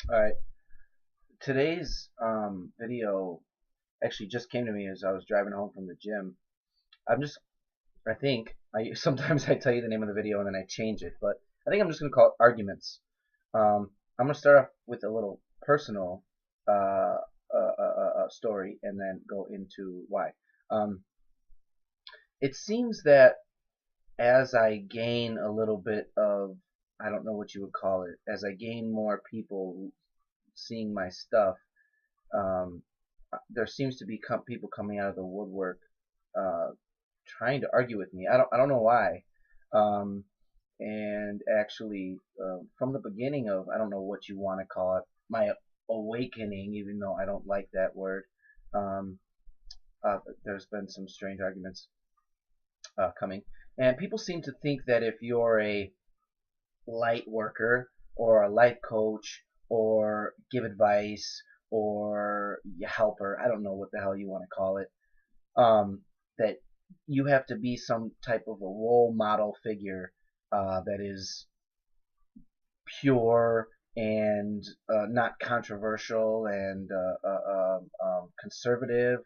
Alright, today's video actually just came to me as I was driving home from the gym. I'm just, I think, sometimes I tell you the name of the video and then I change it, but I think I'm just going to call it arguments. I'm going to start off with a little personal story and then go into why. Um, it seems that as I gain a little bit of, I don't know what you would call it, as I gain more people seeing my stuff, um, there seems to be people coming out of the woodwork uh, trying to argue with me. I don't know why. Um, and actually, from the beginning of, I don't know what you want to call it, my awakening, even though I don't like that word, um, there's been some strange arguments coming. And people seem to think that if you're a light worker or a life coach or give advice or helper, I don't know what the hell you want to call it, that you have to be some type of a role model figure that is pure and not controversial and conservative.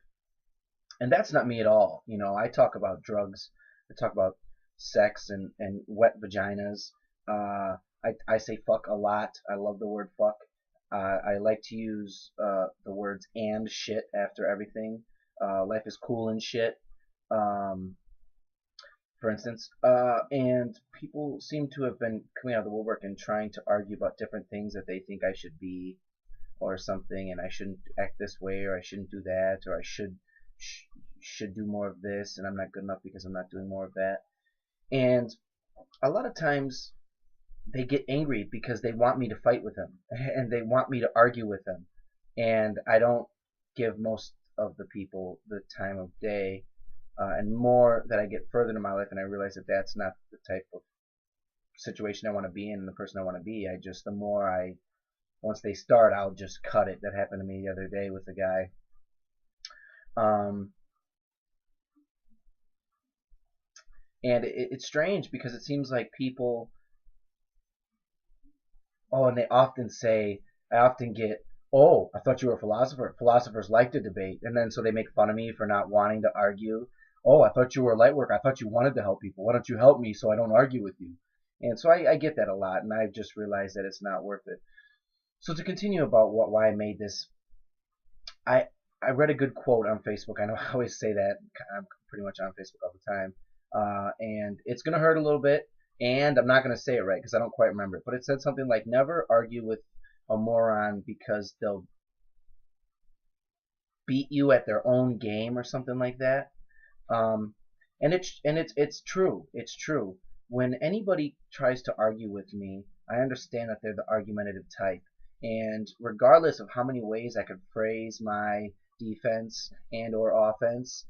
And that's not me at all. You know, I talk about drugs, I talk about sex and wet vaginas. I say fuck a lot. I love the word fuck. I like to use the words and shit after everything. Life is cool and shit. Um, for instance, and people seem to have been coming out of the woodwork and trying to argue about different things that they think I should be or something, and I shouldn't act this way, or I shouldn't do that, or I sh- should do more of this, and I'm not good enough because I'm not doing more of that. And a lot of times they get angry because they want me to fight with them and they want me to argue with them, and I don't give most of the people the time of day. And more that I get further into my life and I realize that that's not the type of situation I want to be in and the person I want to be, I just, the more I, once they start, I'll just cut it. That happened to me the other day with a guy. Um, and it's strange because it seems like people, oh, and they often say, I often get, oh, I thought you were a philosopher. Philosophers like to debate. And then so they make fun of me for not wanting to argue. Oh, I thought you were a light worker. I thought you wanted to help people. Why don't you help me so I don't argue with you? And so I get that a lot, and I've just realized that it's not worth it. So to continue about why I made this, I I read a good quote on Facebook. I know I always say that. I'm pretty much on Facebook all the time, and it's gonna hurt a little bit, and I'm not gonna say it right because I don't quite remember it. But it said something like, "Never argue with a moron because they'll beat you at their own game," or something like that. Um, and it's true. It's true. When anybody tries to argue with me, I understand that they're the argumentative type. And regardless of how many ways I could phrase my defense and or offense,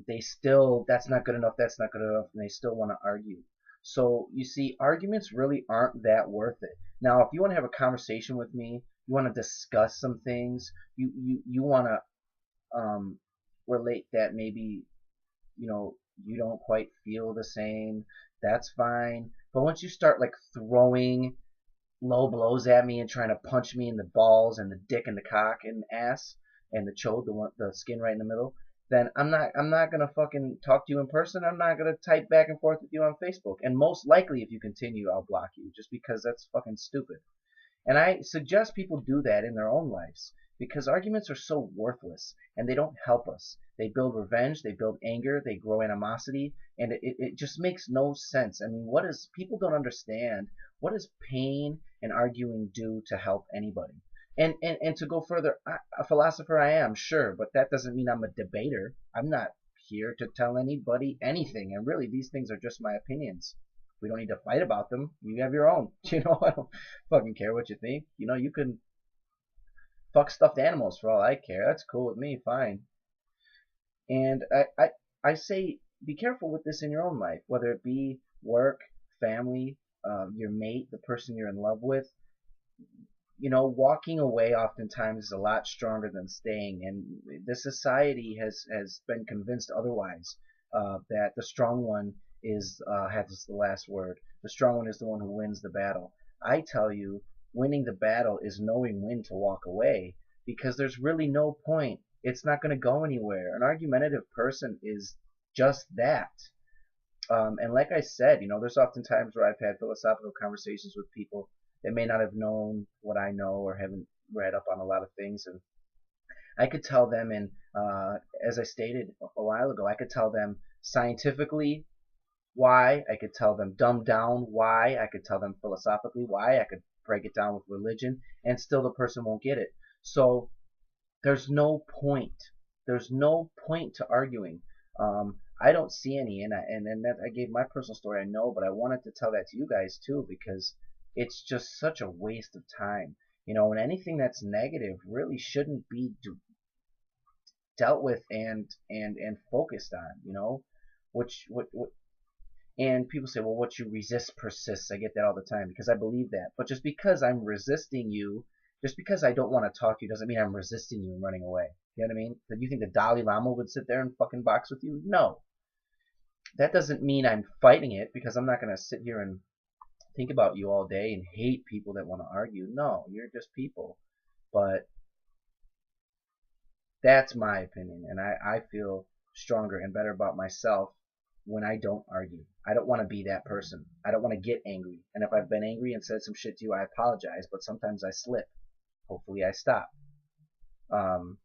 they still, that's not good enough, that's not good enough, and they still want to argue. So you see, arguments really aren't that worth it. Now, if you want to have a conversation with me, you want to discuss some things, you want to relate that maybe you don't quite feel the same, that's fine. But once you start like throwing low blows at me and trying to punch me in the balls and the dick and the cock and ass and the chode, the skin right in the middle, then I'm not gonna fucking talk to you in person. I'm not gonna type back and forth with you on Facebook. And most likely, if you continue, I'll block you just because that's fucking stupid. And I suggest people do that in their own lives because arguments are so worthless and they don't help us. They build revenge, they build anger, they grow animosity, and it just makes no sense. I mean, people don't understand what does pain and arguing do to help anybody? And to go further, a philosopher I am, sure, but that doesn't mean I'm a debater. I'm not here to tell anybody anything, and really, these things are just my opinions. We don't need to fight about them. You have your own. I don't fucking care what you think. You can fuck stuffed animals for all I care. That's cool with me. Fine. And I say be careful with this in your own life, whether it be work, family, your mate, the person you're in love with. Walking away oftentimes is a lot stronger than staying, and the society has been convinced otherwise. That the strong one is has the last word. The strong one is the one who wins the battle. I tell you, winning the battle is knowing when to walk away, because there's really no point. It's not going to go anywhere. An argumentative person is just that. And like I said, there's often times where I've had philosophical conversations with people that may not have known what I know or haven't read up on a lot of things, and I could tell them, and as I stated a while ago, I could tell them scientifically why, I could tell them dumbed down why, I could tell them philosophically why, I could break it down with religion, and still the person won't get it. So there's no point. There's no point to arguing. I don't see any, and that I gave my personal story, I know, but I wanted to tell that to you guys too, because it's just such a waste of time. And anything that's negative really shouldn't be dealt with and focused on. What and people say, well, what you resist persists. I get that all the time because I believe that. But just because I'm resisting you, just because I don't want to talk to you, doesn't mean I'm resisting you and running away. You know what I mean? Do you think the Dalai Lama would sit there and fucking box with you? No. That doesn't mean I'm fighting it, because I'm not going to sit here and think about you all day and hate people that want to argue. No, you're just people. But that's my opinion, and I feel stronger and better about myself when I don't argue. I don't want to be that person. I don't want to get angry. And if I've been angry and said some shit to you, I apologize, but sometimes I slip. Hopefully I stop. Um,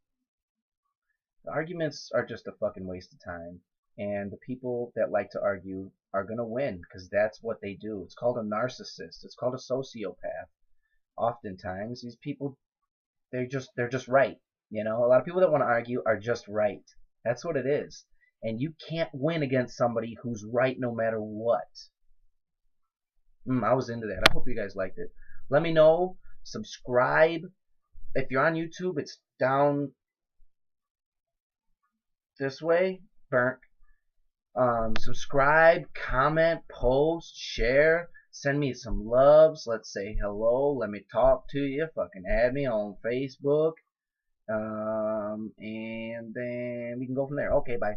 the arguments are just a fucking waste of time. And the people that like to argue are going to win, because that's what they do. It's called a narcissist. It's called a sociopath. Oftentimes, these people, they're just right. A lot of people that want to argue are just right. That's what it is. And you can't win against somebody who's right no matter what. I was into that. I hope you guys liked it. Let me know. Subscribe. If you're on YouTube, it's down this way. Burnt. Subscribe, comment, post, share. Send me some loves. Let's say hello. Let me talk to you. Fucking add me on Facebook. And then we can go from there. Okay, bye.